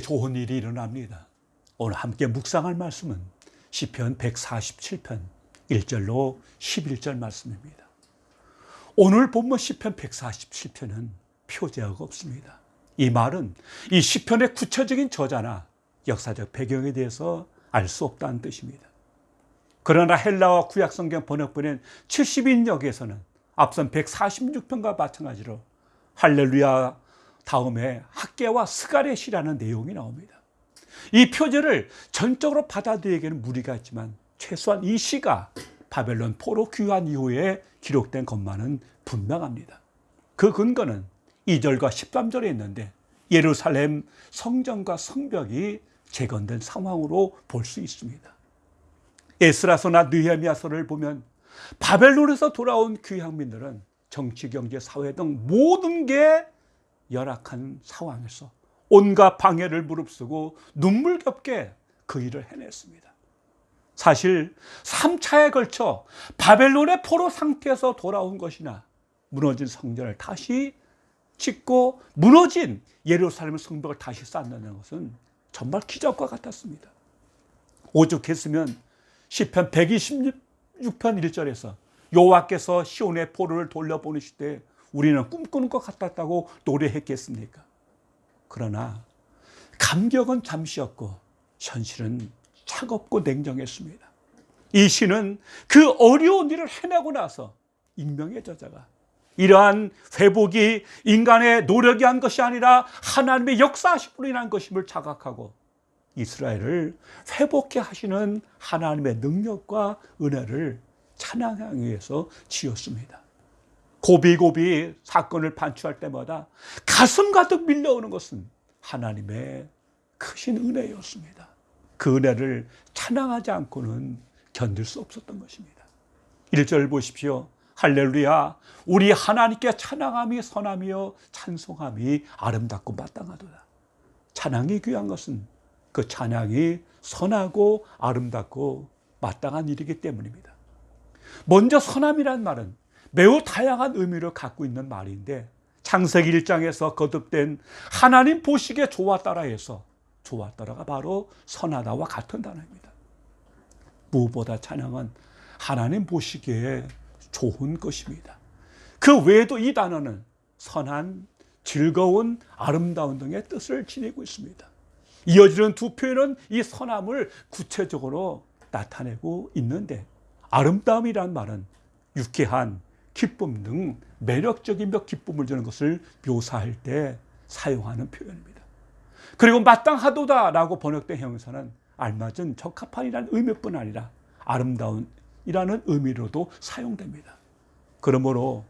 좋은 일이 일어납니다. 오늘 함께 묵상할 말씀은 시편 147편 1절로 11절 말씀입니다. 오늘 본문 시편 147편은 표제어가 없습니다. 이 말은 이 시편의 구체적인 저자나 역사적 배경에 대해서 알 수 없다는 뜻입니다. 그러나 헬라어 구약성경 번역본인 70인역에서는 앞선 146편과 마찬가지로 할렐루야 다음에 학개와 스가렛이라는 내용이 나옵니다. 이 표제를 전적으로 받아들이기에는 무리가 있지만 최소한 이 시가 바벨론 포로 귀환 이후에 기록된 것만은 분명합니다. 그 근거는 2절과 13절에 있는데 예루살렘 성전과 성벽이 재건된 상황으로 볼 수 있습니다. 에스라서나 느헤미야서를 보면 바벨론에서 돌아온 귀향민들은 정치, 경제, 사회 등 모든 게 열악한 상황에서 온갖 방해를 무릅쓰고 눈물겹게 그 일을 해냈습니다. 사실 3차에 걸쳐 바벨론의 포로 상태에서 돌아온 것이나 무너진 성전을 다시 짓고 무너진 예루살렘 성벽을 다시 쌓는다는 것은 정말 기적과 같았습니다. 오죽했으면 시편 126편 1절에서 여호와께서 시온의 포로를 돌려보내실 때 우리는 꿈꾸는 것 같았다고 노래했겠습니까? 그러나 감격은 잠시였고 현실은 차갑고 냉정했습니다. 이 시는 그 어려운 일을 해내고 나서 익명의 저자가 이러한 회복이 인간의 노력이 한 것이 아니라 하나님의 역사하심으로 인한 것임을 자각하고 이스라엘을 회복해 하시는 하나님의 능력과 은혜를 찬양하기 위해서 지었습니다. 고비고비 사건을 반추할 때마다 가슴 가득 밀려오는 것은 하나님의 크신 은혜였습니다. 그 은혜를 찬양하지 않고는 견딜 수 없었던 것입니다. 1절 보십시오. 할렐루야, 우리 하나님께 찬양함이 선하며 찬송함이 아름답고 마땅하도다. 찬양이 귀한 것은 그 찬양이 선하고 아름답고 마땅한 일이기 때문입니다. 먼저 선함이란 말은 매우 다양한 의미를 갖고 있는 말인데 창세기 1장에서 거듭된 하나님 보시기에 좋았다라해서 좋았다라가 바로 선하다와 같은 단어입니다. 무엇보다 찬양은 하나님 보시기에 좋은 것입니다. 그 외에도 이 단어는 선한, 즐거운, 아름다운 등의 뜻을 지니고 있습니다. 이어지는 두 표현은 이 선함을 구체적으로 나타내고 있는데 아름다움이란 말은 유쾌한, 기쁨 등 매력적이며 기쁨을 주는 것을 묘사할 때 사용하는 표현입니다. 그리고 마땅하도다라고 번역된 형용사는 알맞은, 적합한이라는 의미뿐 아니라 아름다운이라는 의미로도 사용됩니다. 그러므로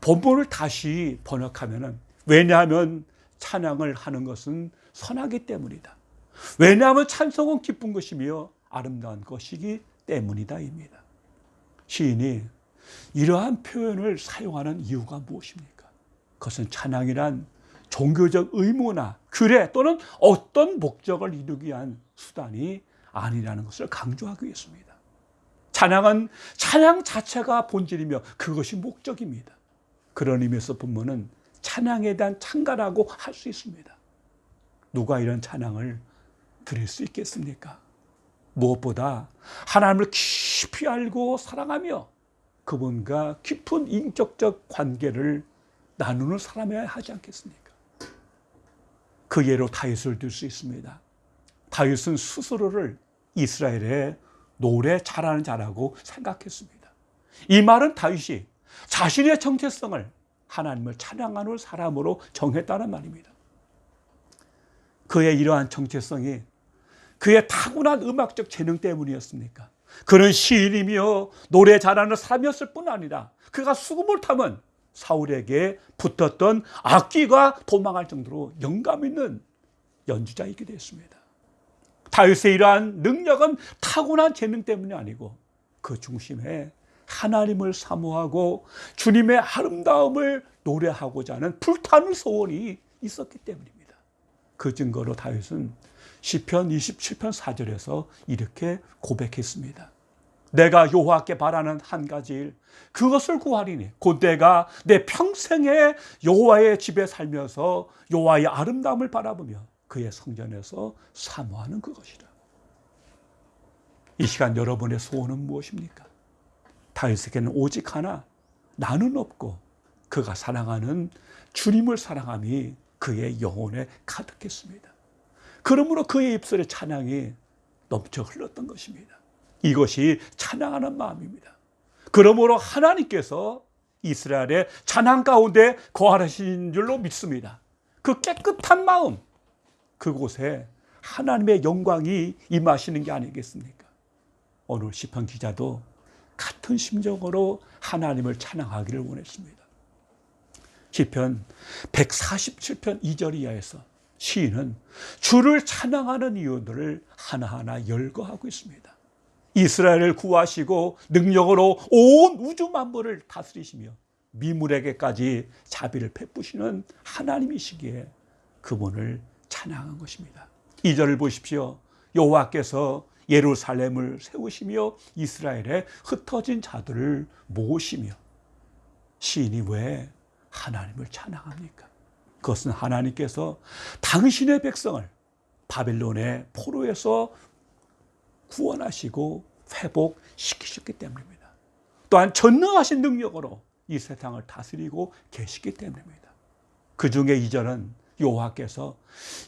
본문을 다시 번역하면은 왜냐하면 찬양을 하는 것은 선하기 때문이다. 왜냐하면 찬송은 기쁜 것이며 아름다운 것이기 때문이다입니다. 시인이 이러한 표현을 사용하는 이유가 무엇입니까? 그것은 찬양이란 종교적 의무나 규례 또는 어떤 목적을 이루기 위한 수단이 아니라는 것을 강조하기 위해서입니다. 찬양은 찬양 자체가 본질이며 그것이 목적입니다. 그런 의미에서 본문은 찬양에 대한 찬가라고 할 수 있습니다. 누가 이런 찬양을 드릴 수 있겠습니까? 무엇보다 하나님을 깊이 알고 사랑하며 그분과 깊은 인격적 관계를 나누는 사람이어야 하지 않겠습니까? 그 예로 다윗을 들 수 있습니다. 다윗은 스스로를 이스라엘의 노래 잘하는 자라고 생각했습니다. 이 말은 다윗이 자신의 정체성을 하나님을 찬양하는 사람으로 정했다는 말입니다. 그의 이러한 정체성이 그의 타고난 음악적 재능 때문이었습니까? 그는 시인이며 노래 잘하는 사람이었을 뿐 아니라 그가 수금을 타면 사울에게 붙었던 악기가 도망할 정도로 영감 있는 연주자이기도 했습니다. 다윗의 이러한 능력은 타고난 재능 때문이 아니고 그 중심에 하나님을 사모하고 주님의 아름다움을 노래하고자 하는 불타는 소원이 있었기 때문입니다. 그 증거로 다윗은 시편 27편 4절에서 이렇게 고백했습니다. 내가 여호와께 바라는 한 가지 일, 그것을 구하리니 곧 내가 내 평생에 여호와의 집에 살면서 여호와의 아름다움을 바라보며 그의 성전에서 사모하는 그것이라. 이 시간 여러분의 소원은 무엇입니까? 다윗에게는 오직 하나, 나는 없고 그가 사랑하는 주님을 사랑함이 그의 영혼에 가득했습니다. 그러므로 그의 입술에 찬양이 넘쳐 흘렀던 것입니다. 이것이 찬양하는 마음입니다. 그러므로 하나님께서 이스라엘의 찬양 가운데 거하신 줄로 믿습니다. 그 깨끗한 마음, 그곳에 하나님의 영광이 임하시는 게 아니겠습니까? 오늘 시편 기자도 같은 심정으로 하나님을 찬양하기를 원했습니다. 시편 147편 2절 이하에서 시인은 주를 찬양하는 이유들을 하나하나 열거하고 있습니다. 이스라엘을 구하시고 능력으로 온 우주 만물을 다스리시며 미물에게까지 자비를 베푸시는 하나님이시기에 그분을 찬양한 것입니다. 2절을 보십시오. 여호와께서 예루살렘을 세우시며 이스라엘의 흩어진 자들을 모으시며. 시인이 왜 하나님을 찬양합니까? 그것은 하나님께서 당신의 백성을 바벨론의 포로에서 구원하시고 회복시키셨기 때문입니다. 또한 전능하신 능력으로 이 세상을 다스리고 계시기 때문입니다. 그 중에 2절은 여호와께서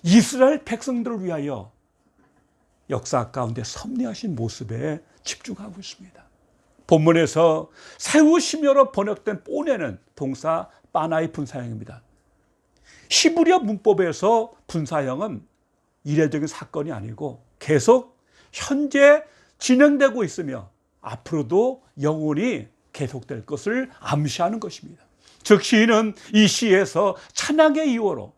이스라엘 백성들을 위하여 역사 가운데 섭리하신 모습에 집중하고 있습니다. 본문에서 세우시며로 번역된 뽀네는 동사 빠나의 분사형입니다. 히브리어 문법에서 분사형은 이례적인 사건이 아니고 계속 현재 진행되고 있으며 앞으로도 영원히 계속될 것을 암시하는 것입니다. 즉 시인은 이 시에서 찬양의 이유로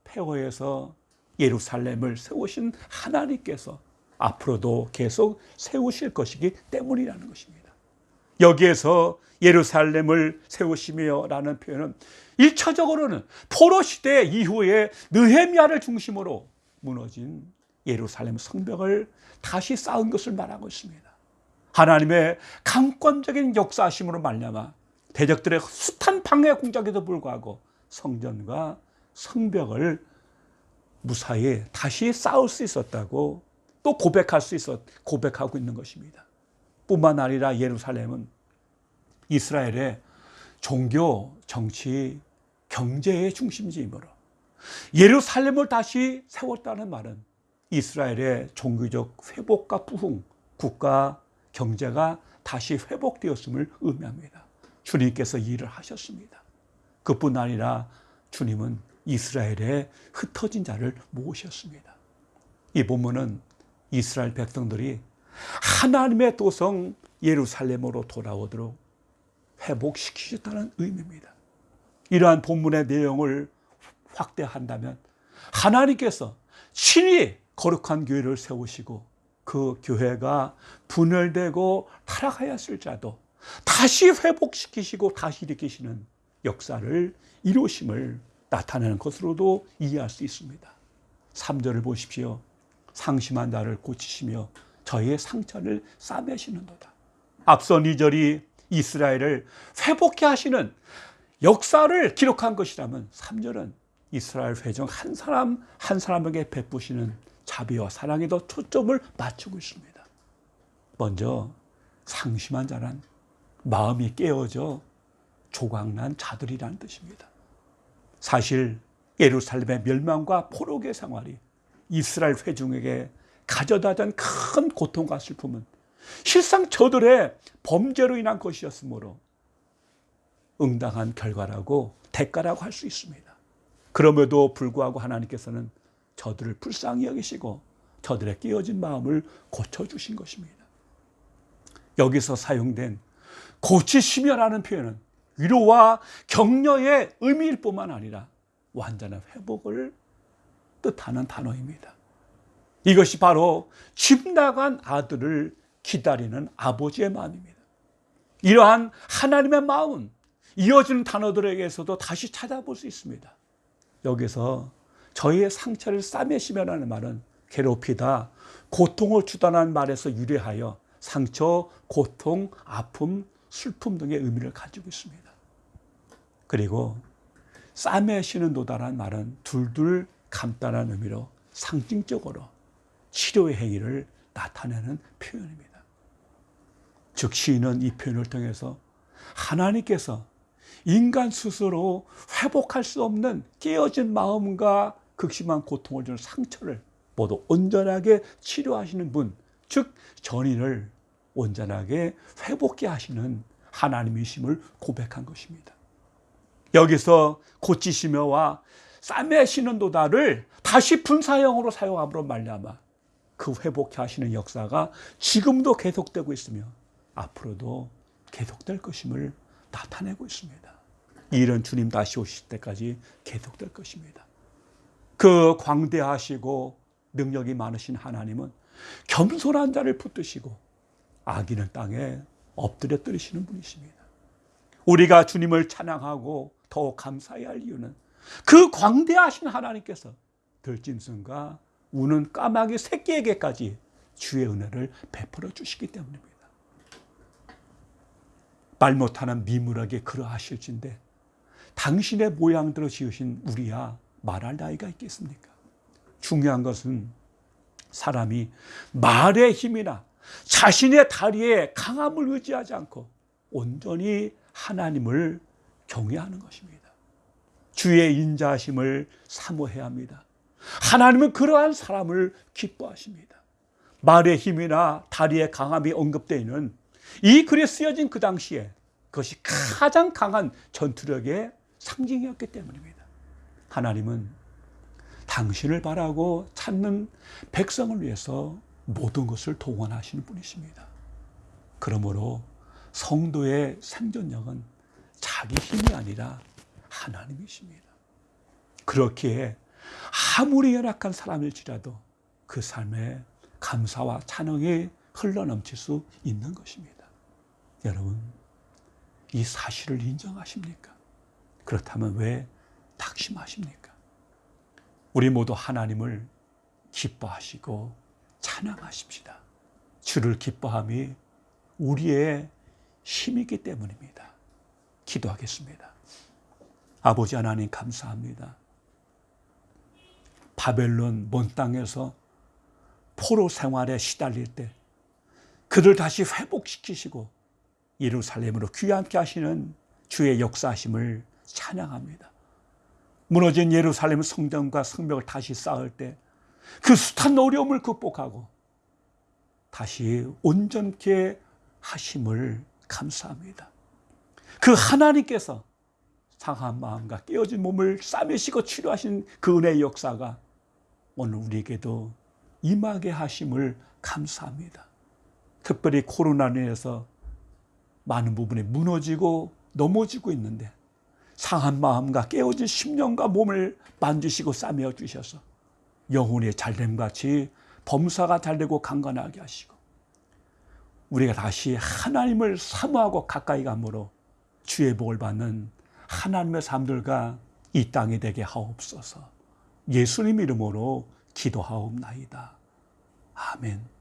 폐허에서 예루살렘을 세우신 하나님께서 앞으로도 계속 세우실 것이기 때문이라는 것입니다. 여기에서 예루살렘을 세우시며 라는 표현은 1차적으로는 포로 시대 이후에 느헤미야를 중심으로 무너진 예루살렘 성벽을 다시 쌓은 것을 말하고 있습니다. 하나님의 강권적인 역사하심으로 말미암아 대적들의 숱한 방해 공작에도 불구하고 성전과 성벽을 무사히 다시 쌓을 수 있었다고 또 고백하고 있는 것입니다. 뿐만 아니라 예루살렘은 이스라엘의 종교, 정치, 경제의 중심지이므로 예루살렘을 다시 세웠다는 말은 이스라엘의 종교적 회복과 부흥, 국가 경제가 다시 회복되었음을 의미합니다. 주님께서 이 일을 하셨습니다. 그뿐 아니라 주님은 이스라엘의 흩어진 자를 모으셨습니다. 이 본문은 이스라엘 백성들이 하나님의 도성 예루살렘으로 돌아오도록 회복시키셨다는 의미입니다. 이러한 본문의 내용을 확대한다면 하나님께서 친히 거룩한 교회를 세우시고 그 교회가 분열되고 타락하였을지라도 다시 회복시키시고 다시 일으키시는 역사를 이루심을 나타내는 것으로도 이해할 수 있습니다. 3절을 보십시오. 상심한 자를 고치시며 저희의 상처를 싸매시는도다. 앞선 2절이 이스라엘을 회복케 하시는 역사를 기록한 것이라면 3절은 이스라엘 회중 한 사람 한 사람에게 베푸시는 자비와 사랑에 더 초점을 맞추고 있습니다. 먼저 상심한 자란 마음이 깨어져 조각난 자들이라는 뜻입니다. 사실 예루살렘의 멸망과 포로기의 생활이 이스라엘 회중에게 가져다 준 큰 고통과 슬픔은 실상 저들의 범죄로 인한 것이었으므로 응당한 결과라고 대가라고 할 수 있습니다. 그럼에도 불구하고 하나님께서는 저들을 불쌍히 여기시고 저들의 깨어진 마음을 고쳐주신 것입니다. 여기서 사용된 고치시며라는 표현은 위로와 격려의 의미일 뿐만 아니라 완전한 회복을 뜻하는 단어입니다. 이것이 바로 집 나간 아들을 기다리는 아버지의 마음입니다. 이러한 하나님의 마음, 이어지는 단어들에게서도 다시 찾아볼 수 있습니다. 여기서 저희의 상처를 싸매시며라는 말은 괴롭히다, 고통을 주다라는 말에서 유래하여 상처, 고통, 아픔, 슬픔 등의 의미를 가지고 있습니다. 그리고 싸매시는 도다라는 말은 둘둘 감다라는 의미로 상징적으로 치료의 행위를 나타내는 표현입니다. 즉 시인은 이 표현을 통해서 하나님께서 인간 스스로 회복할 수 없는 깨어진 마음과 극심한 고통을 주는 상처를 모두 온전하게 치료하시는 분, 즉 전인을 온전하게 회복케 하시는 하나님이심을 고백한 것입니다. 여기서 고치시며와 싸매시는도다를 다시 분사형으로 사용함으로 말미암아 그 회복케 하시는 역사가 지금도 계속되고 있으며 앞으로도 계속될 것임을 나타내고 있습니다. 이 일은 주님 다시 오실 때까지 계속될 것입니다. 그 광대하시고 능력이 많으신 하나님은 겸손한 자를 붙드시고 악인은 땅에 엎드려 뜨리시는 분이십니다. 우리가 주님을 찬양하고 더욱 감사해야 할 이유는 그 광대하신 하나님께서 들짐승과 우는 까마귀 새끼에게까지 주의 은혜를 베풀어 주시기 때문입니다. 말 못하는 미물에게 그러하실진데 당신의 모양대로 지으신 우리야 말할 나이가 있겠습니까? 중요한 것은 사람이 말의 힘이나 자신의 다리에 강함을 의지하지 않고 온전히 하나님을 경외하는 것입니다. 주의 인자하심을 사모해야 합니다. 하나님은 그러한 사람을 기뻐하십니다. 말의 힘이나 다리의 강함이 언급되어 있는 이 글에 쓰여진 그 당시에 그것이 가장 강한 전투력의 상징이었기 때문입니다. 하나님은 당신을 바라고 찾는 백성을 위해서 모든 것을 동원하시는 분이십니다. 그러므로 성도의 생존력은 자기 힘이 아니라 하나님이십니다. 그렇기에 아무리 연약한 사람일지라도 그 삶에 감사와 찬양이 흘러넘칠 수 있는 것입니다. 여러분, 이 사실을 인정하십니까? 그렇다면 왜 낙심하십니까? 우리 모두 하나님을 기뻐하시고 찬양하십시다. 주를 기뻐함이 우리의 힘이기 때문입니다. 기도하겠습니다. 아버지 하나님 감사합니다. 바벨론 먼 땅에서 포로 생활에 시달릴 때 그를 다시 회복시키시고 예루살렘으로 귀환케 하시는 주의 역사하심을 찬양합니다. 무너진 예루살렘 성전과 성벽을 다시 쌓을 때 그 숱한 어려움을 극복하고 다시 온전케 하심을 감사합니다. 그 하나님께서 상한 마음과 깨어진 몸을 싸매시고 치료하신 그 은혜의 역사가 오늘 우리에게도 임하게 하심을 감사합니다. 특별히 코로나로 인해서 많은 부분이 무너지고 넘어지고 있는데 상한 마음과 깨어진 심령과 몸을 만지시고 싸매어 주셔서 영혼의 잘됨같이 범사가 잘되고 강건하게 하시고 우리가 다시 하나님을 사모하고 가까이 감으로 주의 복을 받는 하나님의 삶들과 이 땅이 되게 하옵소서. 예수님 이름으로 기도하옵나이다. 아멘.